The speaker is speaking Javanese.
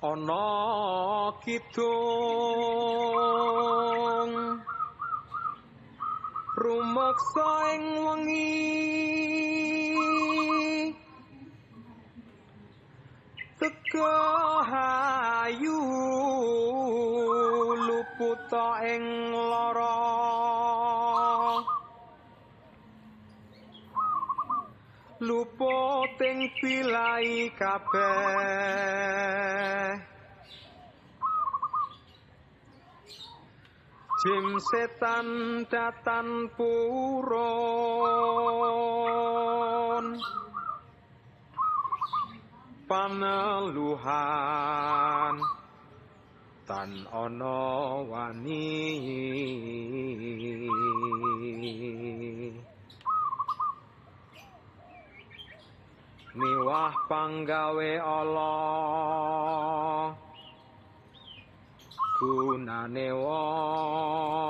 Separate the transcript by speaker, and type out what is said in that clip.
Speaker 1: ana kidung rumeksa ing wengi teka hayu luputa ing lara luput ing pilai kabeh jim setan datan purun paneluhan tan ana wani miwah panggawe Allah gunane wong